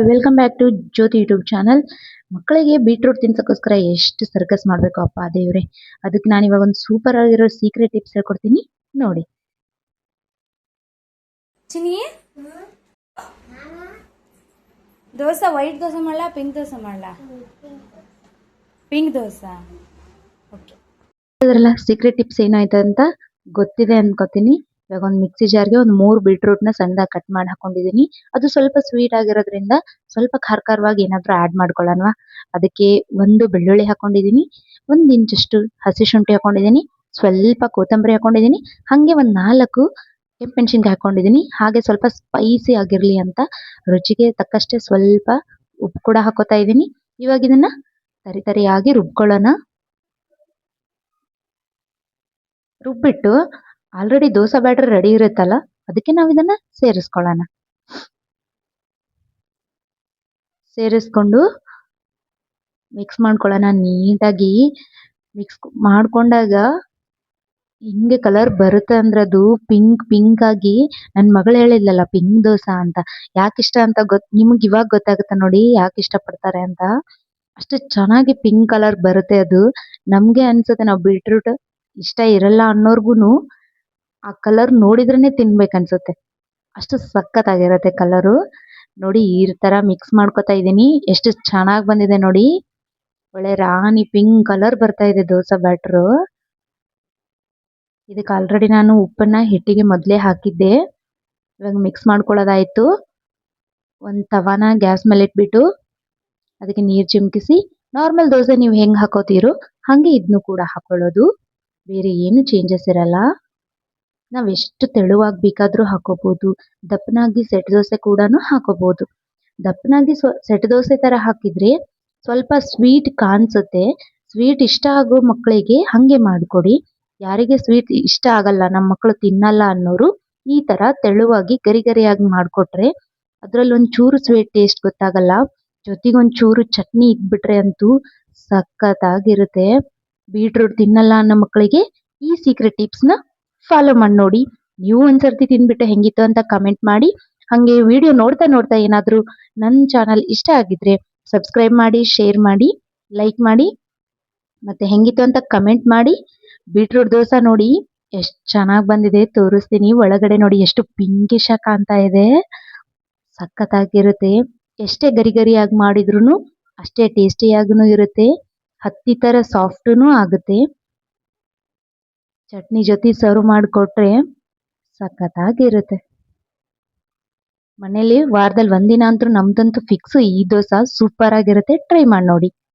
Welcome back to Jyothi YouTube channel. ಮಕ್ಕಳಿಗೆ beetroot ತಿನ್ಸಕ್ಕೋಸ್ಕರ ಎಷ್ಟು ಸರ್ಕಸ್ ಮಾಡಬೇಕು ಅಪ್ಪ ದೇವ್ರೆ. ಅದಕ್ಕೆ ನಾನು ಇವಾಗ ಒಂದು ಸೂಪರ್ ಆಗಿರೋ ಸೀಕ್ರೆಟ್ ಟಿಪ್ಸ್ ಹೇಳ್ಕೊಡ್ತೀನಿ ನೋಡಿ. ಚಿನಿ ದೋಸೆ ವೈಟ್ ದೋಸೆ ಮಾಡಲ ಪಿಂಕ್ ದೋಸೆ ಮಾಡಲ? ಪಿಂಕ್ ದೋಸೆ. ಓಕೆ, ಅದರಲ್ಲ ಸೀಕ್ರೆಟ್ ಟಿಪ್ಸ್ ಏನಾಯ್ತು ಅಂತ ಗೊತ್ತಿದೆ ಅನ್ಕೋತೀನಿ. ಇವಾಗ ಒಂದು ಮಿಕ್ಸಿ ಜಾರ್ಗೆ ಒಂದು 3 ಬೀಟ್ರೂಟ್ನ ಸಣ್ಣದಾಗಿ ಕಟ್ ಮಾಡಿ ಹಾಕೊಂಡಿದ್ದೀನಿ. ಅದು ಸ್ವಲ್ಪ ಸ್ವೀಟ್ ಆಗಿರೋದ್ರಿಂದ ಸ್ವಲ್ಪ ಖಾರವಾಗಿ ಏನಾದರೂ ಆ್ಯಡ್ ಮಾಡ್ಕೊಳ್ಳೋಣವಾ. ಅದಕ್ಕೆ ಒಂದು ಬೆಳ್ಳುಳ್ಳಿ ಹಾಕೊಂಡಿದ್ದೀನಿ, 1 ಇಂಚಷ್ಟು ಹಸಿ ಶುಂಠಿ ಹಾಕೊಂಡಿದ್ದೀನಿ, ಸ್ವಲ್ಪ ಕೊತ್ತಂಬರಿ ಹಾಕೊಂಡಿದ್ದೀನಿ, ಹಾಗೆ ಒಂದು 4 ಕೆಂಪು ಮೆಣಸಿನ್ಕಾಯಿ ಹಾಕೊಂಡಿದ್ದೀನಿ. ಹಾಗೆ ಸ್ವಲ್ಪ ಸ್ಪೈಸಿ ಆಗಿರಲಿ ಅಂತ ರುಚಿಗೆ ತಕ್ಕಷ್ಟೇ ಸ್ವಲ್ಪ ಉಪ್ಪು ಕೂಡ ಹಾಕೋತಾ ಇದ್ದೀನಿ. ಇವಾಗ ಇದನ್ನ ತರಿಯಾಗಿ ರುಬ್ಕೊಳ್ಳೋಣ. ರುಬ್ಬಿಟ್ಟು ಆಲ್ರೆಡಿ ದೋಸೆ ಬ್ಯಾಟರ್ ರೆಡಿ ಇರುತ್ತಲ್ಲ, ಅದಕ್ಕೆ ನಾವು ಇದನ್ನ ಸೇರಿಸ್ಕೊಳ್ಳೋಣ. ಸೇರಿಸ್ಕೊಂಡು ಮಿಕ್ಸ್ ಮಾಡ್ಕೊಳ್ಳೋಣ ನೀಟಾಗಿ. ಮಿಕ್ಸ್ ಮಾಡ್ಕೊಂಡಾಗ ಹಿಂಗೆ ಕಲರ್ ಬರುತ್ತೆ ಅಂದ್ರೆ ಅದು ಪಿಂಕ್ ಆಗಿ, ನನ್ನ ಮಗಳು ಹೇಳಿದ್ಲಲ್ಲ ಪಿಂಕ್ ದೋಸೆ ಅಂತ. ಯಾಕೆ ಇಷ್ಟ ಅಂತ ನಿಮ್ಗೆ ಇವಾಗ ಗೊತ್ತಾಗುತ್ತೆ ನೋಡಿ ಯಾಕೆ ಇಷ್ಟಪಡ್ತಾರೆ ಅಂತ. ಅಷ್ಟು ಚೆನ್ನಾಗಿ ಪಿಂಕ್ ಕಲರ್ ಬರುತ್ತೆ ಅದು. ನಮ್ಗೆ ಅನ್ಸುತ್ತೆ ನಾವು ಬೀಟ್ರೂಟ್ ಇಷ್ಟ ಇರಲ್ಲ ಅನ್ನೋರ್ಗುನು ಆ ಕಲರ್ ನೋಡಿದ್ರೇನೆ ತಿನ್ಬೇಕನ್ಸುತ್ತೆ, ಅಷ್ಟು ಸಖತ್ತಾಗಿರುತ್ತೆ ಕಲರು. ನೋಡಿ ಈ ತರ ಮಿಕ್ಸ್ ಮಾಡ್ಕೊತಾ ಇದ್ದೀನಿ. ಎಷ್ಟು ಚೆನ್ನಾಗಿ ಬಂದಿದೆ ನೋಡಿ, ಒಳ್ಳೆ ರಾಣಿ ಪಿಂಕ್ ಕಲರ್ ಬರ್ತಾ ಇದೆ ದೋಸೆ ಬ್ಯಾಟ್ರು. ಇದಕ್ಕೆ ಆಲ್ರೆಡಿ ನಾನು ಉಪ್ಪನ್ನ ಹಿಟ್ಟಿಗೆ ಮೊದಲೇ ಹಾಕಿದ್ದೆ. ಇವಾಗ ಮಿಕ್ಸ್ ಮಾಡ್ಕೊಳ್ಳೋದಾಯ್ತು. ಒಂದು ತವಾನ ಗ್ಯಾಸ್ ಮೇಲೆ ಇಟ್ಬಿಟ್ಟು ಅದಕ್ಕೆ ನೀರು ಚಿಮ್ಕಿಸಿ, ನಾರ್ಮಲ್ ದೋಸೆ ನೀವು ಹೆಂಗೆ ಹಾಕೋತೀರೋ ಹಾಗೆ ಇದನ್ನು ಕೂಡ ಹಾಕೊಳ್ಳೋದು. ಬೇರೆ ಏನು ಚೇಂಜಸ್ ಇರಲ್ಲ. ನಾವು ಎಷ್ಟು ತೆಳುವಾಗಿ ಬೇಕಾದರೂ ಹಾಕೋಬಹುದು. ದಪ್ಪನಾಗಿ ಸೆಟ್ ದೋಸೆ ಕೂಡ ಹಾಕೋಬಹುದು. ದಪ್ಪನಾಗಿ ಸೆಟ್ ದೋಸೆ ತರ ಹಾಕಿದ್ರೆ ಸ್ವಲ್ಪ ಸ್ವೀಟ್ ಕಾಣಿಸುತ್ತೆ. ಸ್ವೀಟ್ ಇಷ್ಟ ಆಗೋ ಮಕ್ಕಳಿಗೆ ಹಾಗೆ ಮಾಡಿಕೊಡಿ. ಯಾರಿಗೆ ಸ್ವೀಟ್ ಇಷ್ಟ ಆಗಲ್ಲ, ನಮ್ಮ ಮಕ್ಕಳು ತಿನ್ನಲ್ಲ ಅನ್ನೋರು ಈ ತರ ತೆಳುವಾಗಿ ಗರಿಯಾಗಿ ಮಾಡಿಕೊಟ್ರೆ ಅದ್ರಲ್ಲಿ ಒಂಚೂರು ಸ್ವೀಟ್ ಟೇಸ್ಟ್ ಗೊತ್ತಾಗಲ್ಲ. ಜೊತೆಗೆ ಒಂಚೂರು ಚಟ್ನಿ ಇದ್ಬಿಟ್ರೆ ಅಂತೂ ಸಖತ್ತಾಗಿರುತ್ತೆ. ಬೀಟ್ರೂಟ್ ತಿನ್ನಲ್ಲ ಅನ್ನೋ ಮಕ್ಕಳಿಗೆ ಈ ಸೀಕ್ರೆಟ್ ಟಿಪ್ಸ್ನ ಫಾಲೋ ಮಾಡಿ ನೋಡಿ. ನೀವು ಒಂದ್ಸರ್ತಿ ತಿಂದ್ಬಿಟ್ಟು ಹೆಂಗಿತ್ತು ಅಂತ ಕಮೆಂಟ್ ಮಾಡಿ. ಹಾಗೆ ವಿಡಿಯೋ ನೋಡ್ತಾ ಏನಾದರೂ ನನ್ನ ಚಾನಲ್ ಇಷ್ಟ ಆಗಿದ್ರೆ ಸಬ್ಸ್ಕ್ರೈಬ್ ಮಾಡಿ, ಶೇರ್ ಮಾಡಿ, ಲೈಕ್ ಮಾಡಿ, ಮತ್ತೆ ಹೆಂಗಿತ್ತು ಅಂತ ಕಮೆಂಟ್ ಮಾಡಿ. ಬೀಟ್ರೂಟ್ ದೋಸೆ ನೋಡಿ ಎಷ್ಟು ಚೆನ್ನಾಗಿ ಬಂದಿದೆ ತೋರಿಸ್ತೀನಿ. ಒಳಗಡೆ ನೋಡಿ ಎಷ್ಟು ಪಿಂಕಿಶ್ ಕಾಣ್ತಾ ಇದೆ, ಸಖತ್ತಾಗಿರುತ್ತೆ. ಎಷ್ಟೇ ಗರಿಯಾಗಿ ಮಾಡಿದ್ರು ಅಷ್ಟೇ ಟೇಸ್ಟಿಯಾಗೂ ಇರುತ್ತೆ. ಹತ್ತಿ ತರ ಸಾಫ್ಟೂ ಆಗುತ್ತೆ. ಚಟ್ನಿ ಜೊತೆ ಸರ್ವ್ ಮಾಡಿಕೊಟ್ರೆ ಸಖತ್ತಾಗಿರುತ್ತೆ. ಮನೇಲಿ ವಾರದಲ್ಲಿ ಒಂದಿನ ಅಂತೂ ನಮ್ದಂತೂ ಫಿಕ್ಸ್ ಈ ದೋಸೆ ಸೂಪರ್ ಆಗಿರುತ್ತೆ. ಟ್ರೈ ಮಾಡಿ ನೋಡಿ.